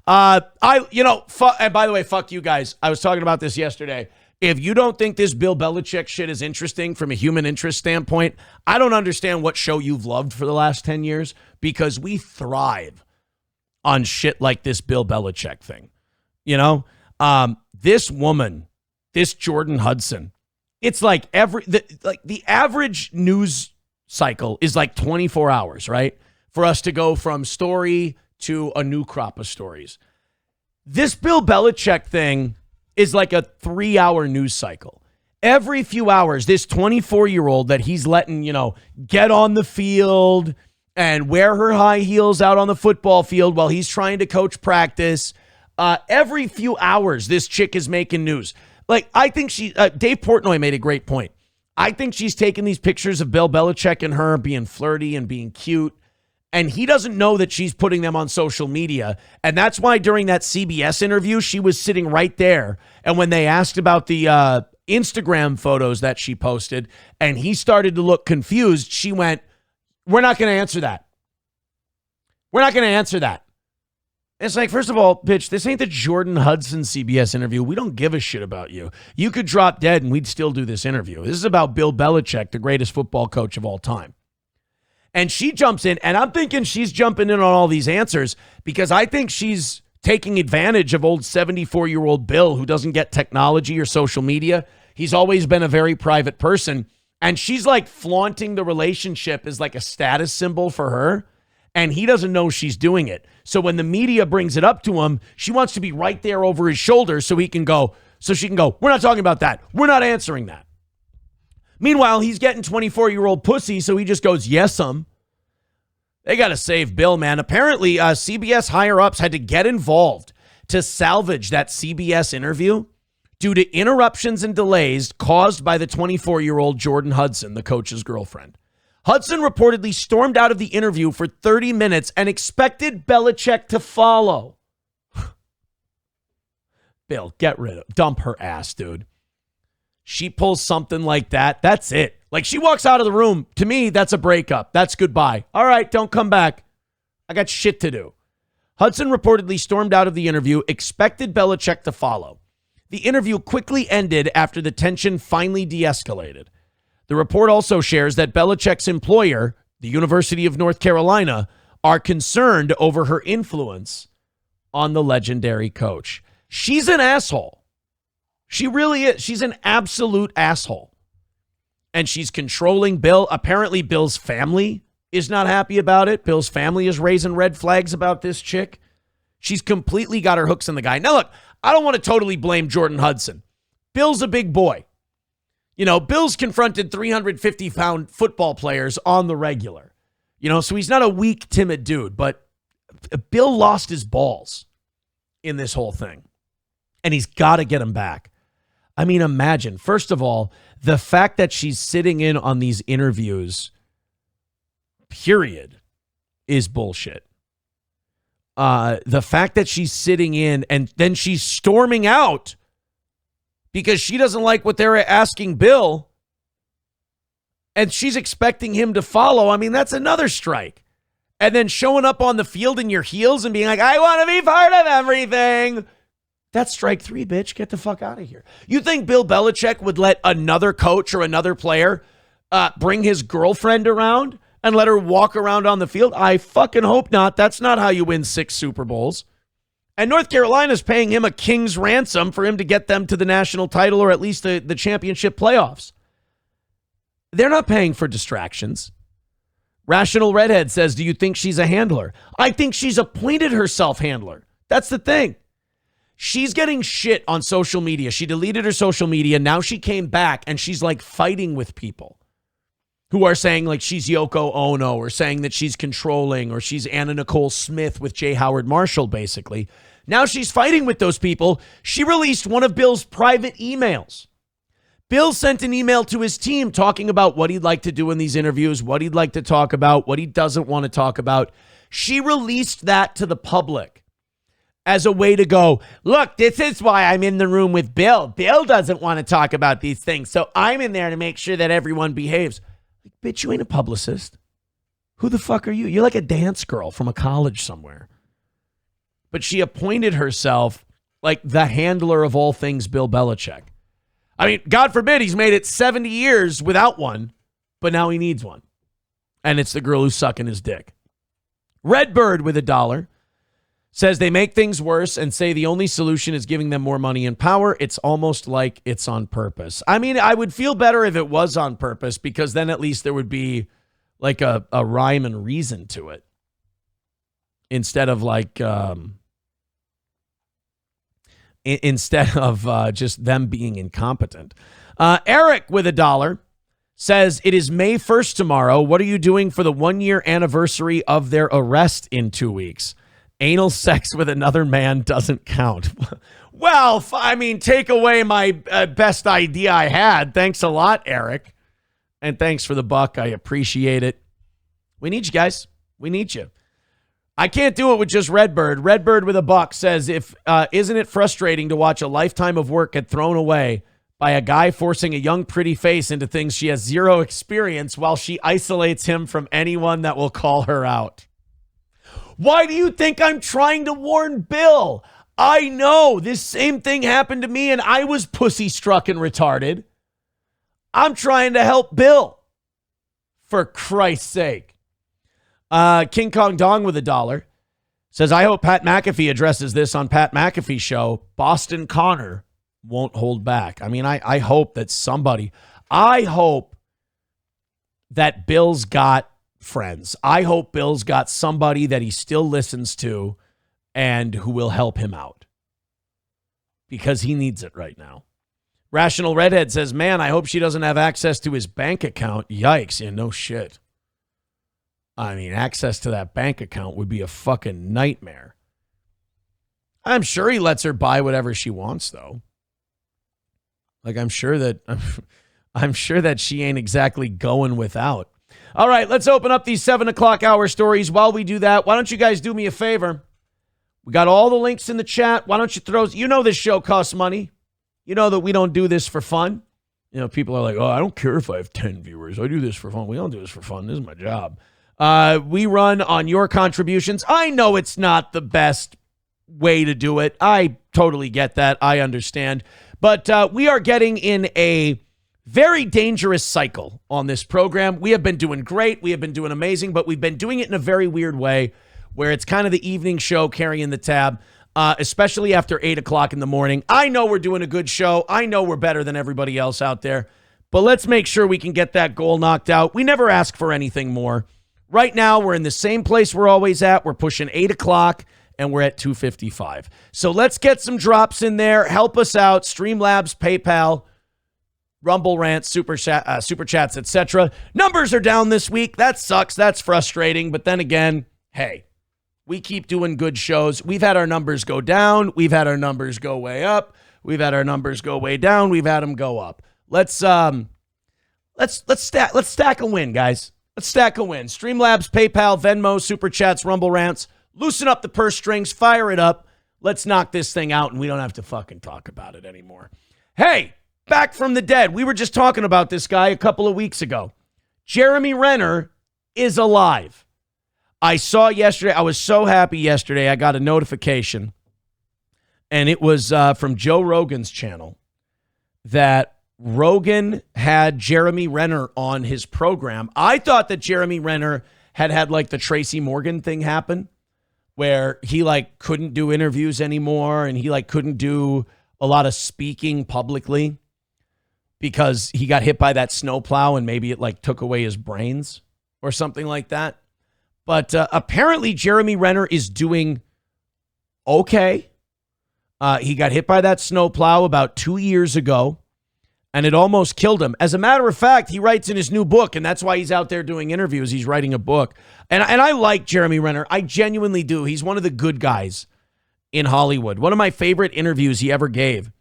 And by the way, fuck you guys. I was talking about this yesterday. If you don't think this Bill Belichick shit is interesting from a human interest standpoint, I don't understand what show you've loved for the last 10 years, because we thrive on shit like this Bill Belichick thing. This woman, this Jordon Hudson, it's like the average news cycle is like 24 hours, right? For us to go from story to a new crop of stories. This Bill Belichick thing is like a 3-hour news cycle. Every few hours, this 24-year-old that he's letting, get on the field and wear her high heels out on the football field while he's trying to coach practice. Every few hours, this chick is making news. Like, I think Dave Portnoy made a great point. I think she's taking these pictures of Bill Belichick and her being flirty and being cute, and he doesn't know that she's putting them on social media. And that's why during that CBS interview, she was sitting right there. And when they asked about the Instagram photos that she posted, and he started to look confused, she went, "We're not going to answer that. We're not going to answer that." It's like, first of all, bitch, this ain't the Jordon Hudson CBS interview. We don't give a shit about you. You could drop dead and we'd still do this interview. This is about Bill Belichick, the greatest football coach of all time. And she jumps in, and I'm thinking she's jumping in on all these answers because I think she's taking advantage of old 74-year-old Bill, who doesn't get technology or social media. He's always been a very private person. And she's like flaunting the relationship as like a status symbol for her. And he doesn't know she's doing it. So when the media brings it up to him, she wants to be right there over his shoulder so she can go, "We're not talking about that. We're not answering that." Meanwhile, he's getting 24-year-old pussy, so he just goes, "Yes, They got to save Bill, man. Apparently, CBS higher-ups had to get involved to salvage that CBS interview due to interruptions and delays caused by the 24-year-old Jordon Hudson, the coach's girlfriend. Hudson reportedly stormed out of the interview for 30 minutes and expected Belichick to follow. Bill, dump her ass, dude. She pulls something like that, that's it. Like, she walks out of the room. To me, that's a breakup. That's goodbye. All right, don't come back. I got shit to do. Hudson reportedly stormed out of the interview, expected Belichick to follow. The interview quickly ended after the tension finally de-escalated. The report also shares that Belichick's employer, the University of North Carolina, are concerned over her influence on the legendary coach. She's an asshole. She really is. She's an absolute asshole. And she's controlling Bill. Apparently, Bill's family is not happy about it. Bill's family is raising red flags about this chick. She's completely got her hooks in the guy. Now, look, I don't want to totally blame Jordon Hudson. Bill's a big boy. Bill's confronted 350-pound football players on the regular. So he's not a weak, timid dude. But Bill lost his balls in this whole thing. And he's got to get him back. I mean, imagine, first of all, the fact that she's sitting in on these interviews, period, is bullshit. The fact that she's sitting in and then she's storming out because she doesn't like what they're asking Bill, and she's expecting him to follow. I mean, that's another strike. And then showing up on the field in your heels and being like, "I want to be part of everything." That's strike 3, bitch. Get the fuck out of here. You think Bill Belichick would let another coach or another player bring his girlfriend around and let her walk around on the field? I fucking hope not. That's not how you win 6 Super Bowls. And North Carolina's paying him a king's ransom for him to get them to the national title or at least the championship playoffs. They're not paying for distractions. Rational Redhead says, "Do you think she's a handler?" I think she's appointed herself handler. That's the thing. She's getting shit on social media. She deleted her social media. Now she came back and she's like fighting with people who are saying like she's Yoko Ono or saying that she's controlling or she's Anna Nicole Smith with J. Howard Marshall, basically. Now she's fighting with those people. She released one of Bill's private emails. Bill sent an email to his team talking about what he'd like to do in these interviews, what he'd like to talk about, what he doesn't want to talk about. She released that to the public as a way to go, "Look, this is why I'm in the room with Bill. Bill doesn't want to talk about these things, so I'm in there to make sure that everyone behaves." Like, bitch, you ain't a publicist. Who the fuck are you? You're like a dance girl from a college somewhere. but she appointed herself like the handler of all things Bill Belichick. I mean, God forbid he's made it 70 years without one, but now he needs one. And it's the girl who's sucking his dick. Redbird with $1 says they make things worse and say the only solution is giving them more money and power. It's almost like it's on purpose. I mean, I would feel better if it was on purpose, because then at least there would be like a rhyme and reason to it, instead of like just them being incompetent. Eric with $1 says it is May 1st tomorrow. What are you doing for the 1-year anniversary of their arrest in 2 weeks? Anal sex with another man doesn't count. Well, I mean, take away my best idea I had. Thanks a lot, Eric. And thanks for the buck. I appreciate it. We need you guys. We need you. I can't do it with just Redbird. Redbird with $1 says, isn't it frustrating to watch a lifetime of work get thrown away by a guy forcing a young, pretty face into things she has zero experience while she isolates him from anyone that will call her out? Why do you think I'm trying to warn Bill? I know this same thing happened to me and I was pussy struck and retarded. I'm trying to help Bill. For Christ's sake. King Kong Dong with $1 says, I hope Pat McAfee addresses this on Pat McAfee show. Boston Connor won't hold back. I mean, I hope that I hope that Bill's got friends. I hope Bill's got somebody that he still listens to and who will help him out, because he needs it right now. Rational Redhead says, man, I hope she doesn't have access to his bank account. Yikes. Yeah, no shit. I mean, access to that bank account would be a fucking nightmare. I'm sure he lets her buy whatever she wants, though. Like, I'm sure that she ain't exactly going without. All right, let's open up these 7 o'clock hour stories. While we do that, why don't you guys do me a favor? We got all the links in the chat. Why don't you this show costs money. You know that we don't do this for fun. You know, people are like, oh, I don't care if I have 10 viewers. I do this for fun. We don't do this for fun. This is my job. We run on your contributions. I know it's not the best way to do it. I totally get that. I understand. But we are getting in a very dangerous cycle on this program. We have been doing great. We have been doing amazing, but we've been doing it in a very weird way where it's kind of the evening show carrying the tab, especially after 8 o'clock in the morning. I know we're doing a good show. I know we're better than everybody else out there, but let's make sure we can get that goal knocked out. We never ask for anything more. Right now, we're in the same place we're always at. We're pushing 8 o'clock, and we're at 2:55. So let's get some drops in there. Help us out. Streamlabs, PayPal, Rumble Rants, Super Chats, etc. Numbers are down this week. That sucks. That's frustrating. But then again, hey, we keep doing good shows. We've had our numbers go down. We've had our numbers go way up. We've had our numbers go way down. We've had them go up. Let's stack a win, guys. Let's stack a win. Streamlabs, PayPal, Venmo, Super Chats, Rumble Rants. Loosen up the purse strings. Fire it up. Let's knock this thing out, and we don't have to fucking talk about it anymore. Hey, back from the dead. We were just talking about this guy a couple of weeks ago. Jeremy Renner is alive. I saw yesterday. I was so happy yesterday. I got a notification, and it was from Joe Rogan's channel that Rogan had Jeremy Renner on his program. I thought that Jeremy Renner had like the Tracy Morgan thing happen, where he like couldn't do interviews anymore and he like couldn't do a lot of speaking publicly because he got hit by that snowplow and maybe it like took away his brains or something like that. But apparently Jeremy Renner is doing okay. He got hit by that snowplow about 2 years ago, and it almost killed him. As a matter of fact, he writes in his new book, and that's why he's out there doing interviews. He's writing a book. And I like Jeremy Renner. I genuinely do. He's one of the good guys in Hollywood. One of my favorite interviews he ever gave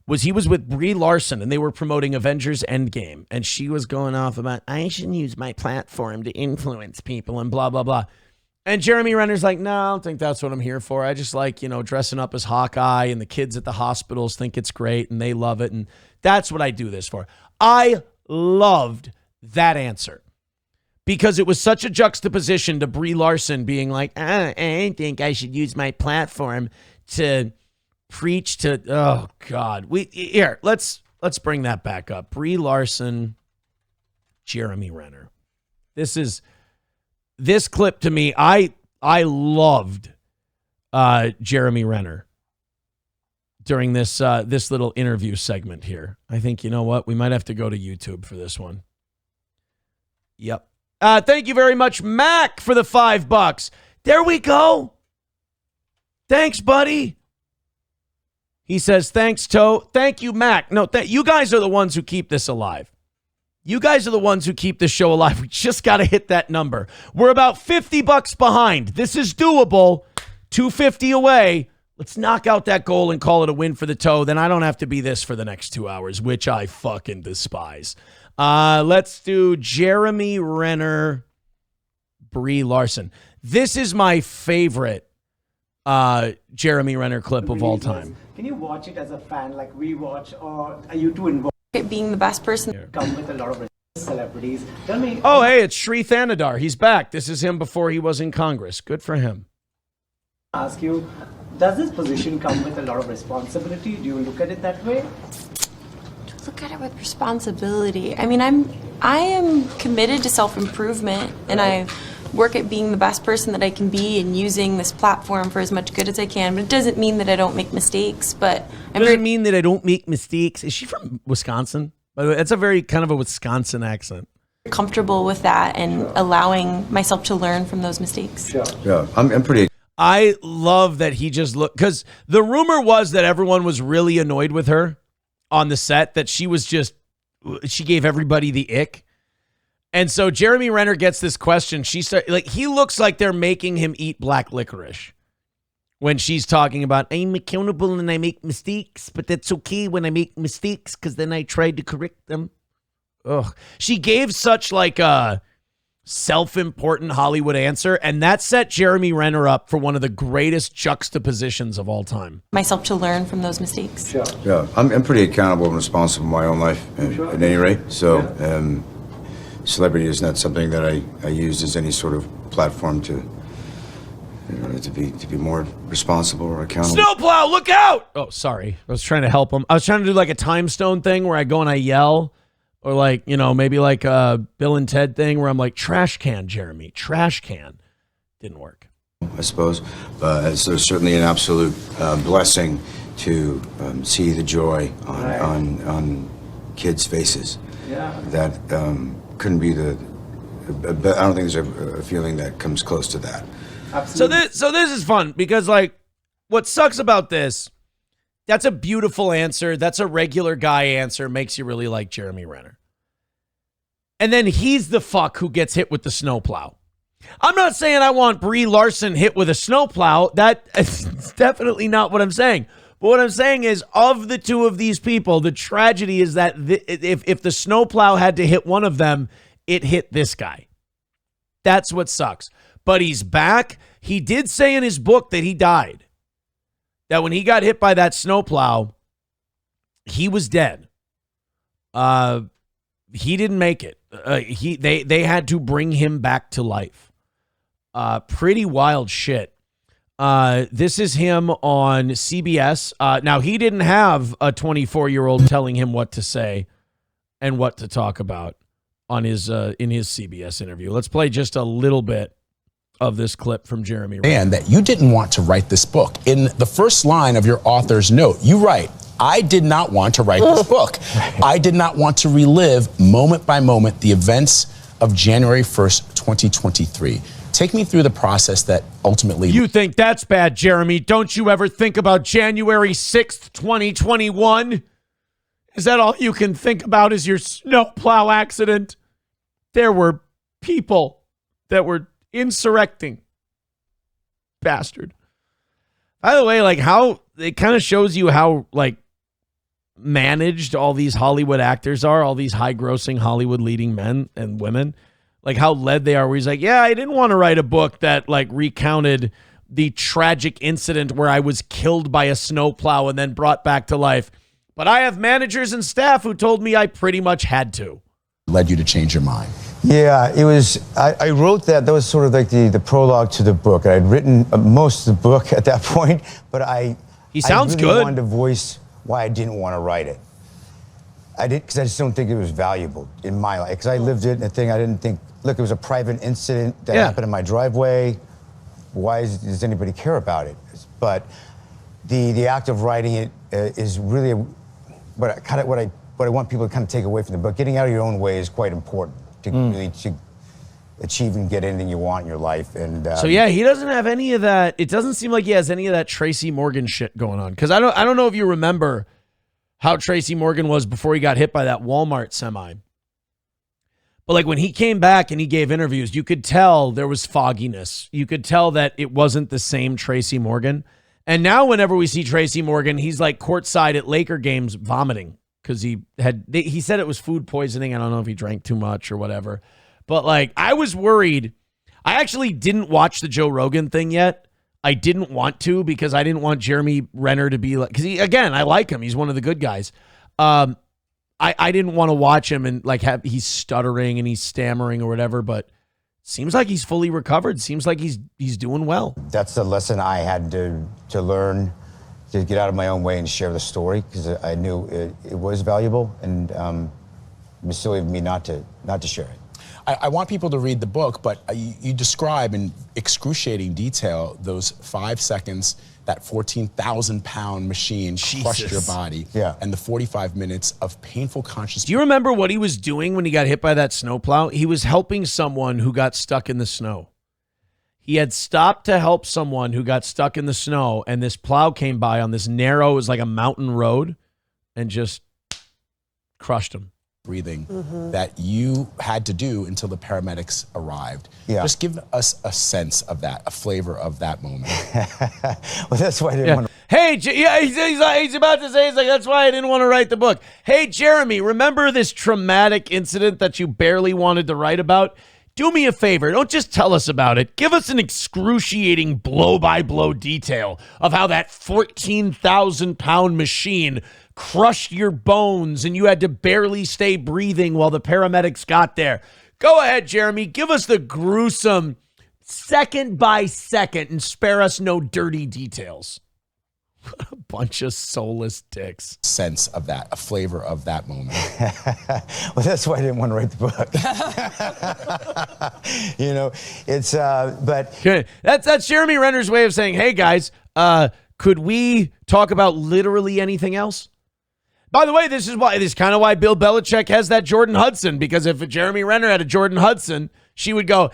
was he was with Brie Larson, and they were promoting Avengers Endgame. And she was going off about, I should use my platform to influence people and blah, blah, blah. And Jeremy Renner's like, no, I don't think that's what I'm here for. I just like, dressing up as Hawkeye, and the kids at the hospitals think it's great and they love it. And that's what I do this for. I loved that answer because it was such a juxtaposition to Brie Larson being like, I think I should use my platform to preach to, oh God. Let's bring that back up. Brie Larson, Jeremy Renner. This clip to me, I loved Jeremy Renner during this little interview segment here. I think, you know what? We might have to go to YouTube for this one. Yep. Thank you very much, Mac, for the $5. There we go. Thanks, buddy. He says, thanks, Toe. Thank you, Mac. No, you guys are the ones who keep this alive. You guys are the ones who keep this show alive. We just got to hit that number. We're about $50 behind. This is doable. $250 away. Let's knock out that goal and call it a win for the Toe. Then I don't have to be this for the next 2 hours, which I fucking despise. Let's do Jeremy Renner, Brie Larson. This is my favorite Jeremy Renner clip of all time. Can you watch it as a fan like we watch, or are you too involved? Being the best person. Come with a lot of celebrities. Tell me. Oh, hey, it's Sri Thanadar. He's back. This is him before he was in Congress. Good for him. Ask you, does this position come with a lot of responsibility? Do you look at it that way? Look at it with responsibility. I mean, I am committed to self-improvement, and I work at being the best person that I can be and using this platform for as much good as I can. But it doesn't mean that I don't make mistakes. But mean that I don't make mistakes. Is she from Wisconsin? By the way, that's a very kind of a Wisconsin accent. Comfortable with that and allowing myself to learn from those mistakes. Sure. Yeah, I'm pretty. I love that he just looked, because the rumor was that everyone was really annoyed with her on the set, that she gave everybody the ick. And so Jeremy Renner gets this question. He looks like they're making him eat black licorice when she's talking about, I'm accountable and I make mistakes, but that's okay when I make mistakes because then I try to correct them. Ugh. She gave such like a self-important Hollywood answer, and that set Jeremy Renner up for one of the greatest juxtapositions of all time. Myself to learn from those mistakes. Sure. Yeah, I'm pretty accountable and responsible in my own life, at any rate. So, celebrity is not something that I use as any sort of platform to be more responsible or accountable. Snowplow, look out! Oh, sorry. I was trying to help him. I was trying to do like a time stone thing where I go and I yell, or like, maybe like a Bill and Ted thing where I'm like, trash can, Jeremy, trash can. Didn't work. I suppose. It's certainly an absolute blessing to see the joy on kids' faces. Yeah. That couldn't be I don't think there's a feeling that comes close to that. Absolutely. So this is fun because like what sucks about this, that's a beautiful answer. That's a regular guy answer. Makes you really like Jeremy Renner. And then he's the fuck who gets hit with the snowplow. I'm not saying I want Brie Larson hit with a snowplow. That's definitely not what I'm saying. But what I'm saying is, of the two of these people, the tragedy is that if the snowplow had to hit one of them, it hit this guy. That's what sucks. But he's back. He did say in his book that he died. That when he got hit by that snowplow, he was dead. He didn't make it. They had to bring him back to life. Pretty wild shit. This is him on CBS. Now, he didn't have a 24-year-old telling him what to say and what to talk about on his in his CBS interview. Let's play just a little bit of this clip from Jeremy Renner. And that you didn't want to write this book. In the first line of your author's note, you write, I did not want to write this book. I did not want to relive moment by moment the events of January 1st, 2023. Take me through the process that ultimately... You think that's bad, Jeremy. Don't you ever think about January 6th, 2021? Is that all you can think about is your snowplow accident? There were people that were insurrecting. Bastard. By the way, like how it kind of shows you how like managed all these Hollywood actors are, all these high-grossing Hollywood leading men and women. Like how led they are, where he's like, yeah, I didn't want to write a book that like recounted the tragic incident where I was killed by a snowplow and then brought back to life. But I have managers and staff who told me I pretty much had to. Led you to change your mind. Yeah, it was. I wrote that. That was sort of like the prologue to the book. I'd written most of the book at that point, but He sounds I really good. wanted to voice why I didn't want to write it. I did because I just don't think it was valuable in my life. Because I lived it, and the thing I didn't think. Look, it was a private incident that happened in my driveway. Why does anybody care about it? But the act of writing it is really what I want people to kind of take away from the book. Getting out of your own way is quite important to really to achieve and get anything you want in your life. And so yeah, he doesn't have any of that. It doesn't seem like he has any of that Tracy Morgan shit going on. Because I don't know if you remember how Tracy Morgan was before he got hit by that Walmart semi. But like when he came back and he gave interviews, you could tell there was fogginess. You could tell that it wasn't the same Tracy Morgan. And now whenever we see Tracy Morgan, he's like courtside at Laker games vomiting because he said it was food poisoning. I don't know if he drank too much or whatever. But like I was worried. I actually didn't watch the Joe Rogan thing yet. I didn't want to because I didn't want Jeremy Renner to be like, because again, I like him. He's one of the good guys. I didn't want to watch him and like he's stuttering and he's stammering or whatever, but seems like he's fully recovered. Seems like he's doing well. That's the lesson I had to learn, to get out of my own way and share the story, because I knew it was valuable, and it was silly of me not to share it. I want people to read the book, but you describe in excruciating detail those 5 seconds that 14,000-pound machine crushed your body, and the 45 minutes of painful consciousness. Do you remember what he was doing when he got hit by that snowplow? He was helping someone who got stuck in the snow. He had stopped to help someone who got stuck in the snow, and this plow came by on this narrow, it was like a mountain road, and just crushed him. Breathing that you had to do until the paramedics arrived. Yeah. Just give us a sense of that, a flavor of that moment. Well, that's why I didn't want to. Hey, he's about to say, he's like, that's why I didn't want to write the book. Hey, Jeremy, remember this traumatic incident that you barely wanted to write about? Do me a favor. Don't just tell us about it. Give us an excruciating blow-by-blow detail of how that 14,000-pound machine crushed your bones and you had to barely stay breathing while the paramedics got there. Go ahead, Jeremy. Give us the gruesome second by second and spare us no dirty details. What a bunch of soulless dicks. Sense of that, a flavor of that moment. Well, that's why I didn't want to write the book. You know, it's, but. Okay. That's Jeremy Renner's way of saying, hey, guys, could we talk about literally anything else? By the way, this is kind of why Bill Belichick has that Jordon Hudson, because if Jeremy Renner had a Jordon Hudson, she would go,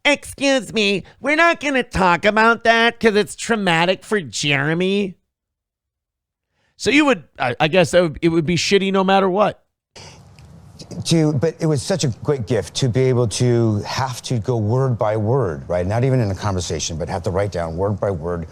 excuse me, we're not going to talk about that because it's traumatic for Jeremy. So you would, I guess it would be shitty no matter what. But it was such a great gift to be able to have to go word by word, right? Not even in a conversation, but have to write down word by word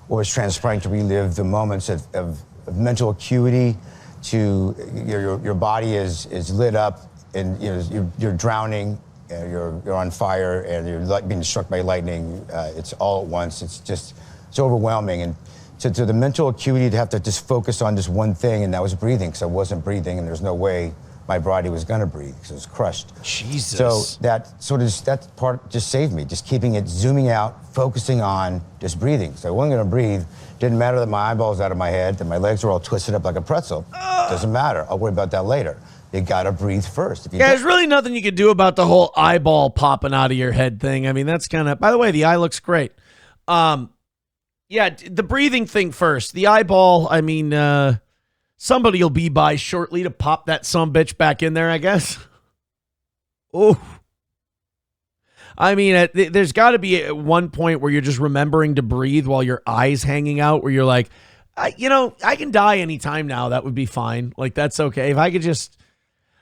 what was transpiring, to relive the moments of mental acuity, to your body is lit up, and you're drowning, you're on fire, and you're being struck by lightning. It's all at once. It's overwhelming, and to the mental acuity to have to just focus on just one thing, and that was breathing, because I wasn't breathing, and there's no way my body was gonna breathe because it was crushed. Jesus. So that part just saved me, just keeping it, zooming out, focusing on just breathing. So I wasn't gonna breathe. Didn't matter that my eyeballs out of my head, that my legs were all twisted up like a pretzel. Doesn't matter. I'll worry about that later. You gotta breathe first. If you there's really nothing you could do about the whole eyeball popping out of your head thing. I mean, that's kind of, by the way, the eye looks great. Yeah, the breathing thing first. The eyeball, I mean, somebody will be by shortly to pop that sumbitch back in there, I guess. Oh. I mean, there's got to be at one point where you're just remembering to breathe while your eyes hanging out, where you're like, I can die anytime now. That would be fine. Like, that's okay. If I could just,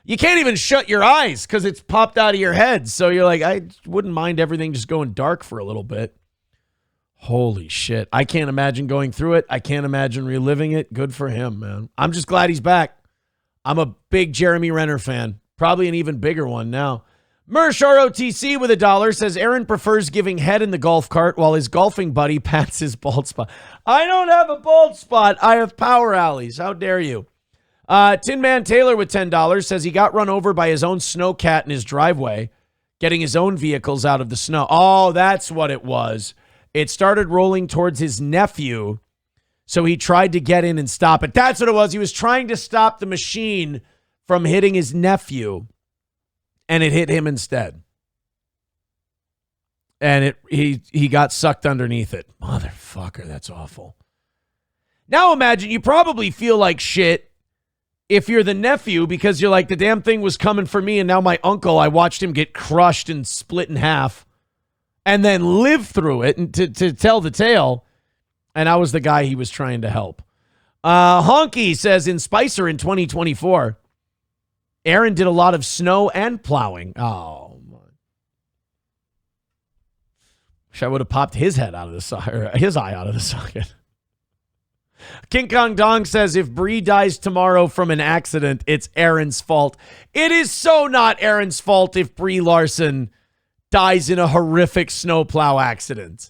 you can't even shut your eyes because it's popped out of your head. So you're like, I wouldn't mind everything just going dark for a little bit. Holy shit. I can't imagine going through it. I can't imagine reliving it. Good for him, man. I'm just glad he's back. I'm a big Jeremy Renner fan. Probably an even bigger one now. Mersh ROTC with $1 says Aaron prefers giving head in the golf cart while his golfing buddy pats his bald spot. I don't have a bald spot. I have power alleys. How dare you? Tin Man Taylor with $10 says he got run over by his own snowcat in his driveway, getting his own vehicles out of the snow. Oh, that's what it was. It started rolling towards his nephew, so he tried to get in and stop it. That's what it was. He was trying to stop the machine from hitting his nephew, and it hit him instead. And he got sucked underneath it. Motherfucker, that's awful. Now imagine, you probably feel like shit if you're the nephew, because you're like, the damn thing was coming for me, and now my uncle, I watched him get crushed and split in half and then live through it and to tell the tale, and I was the guy he was trying to help. Honky says in Spicer in 2024, Aaron did a lot of snow and plowing. Oh, my. Wish I would have popped his head out of the socket, his eye out of the socket. King Kong Dong says if Bree dies tomorrow from an accident, it's Aaron's fault. It is so not Aaron's fault if Brie Larson dies in a horrific snowplow accident.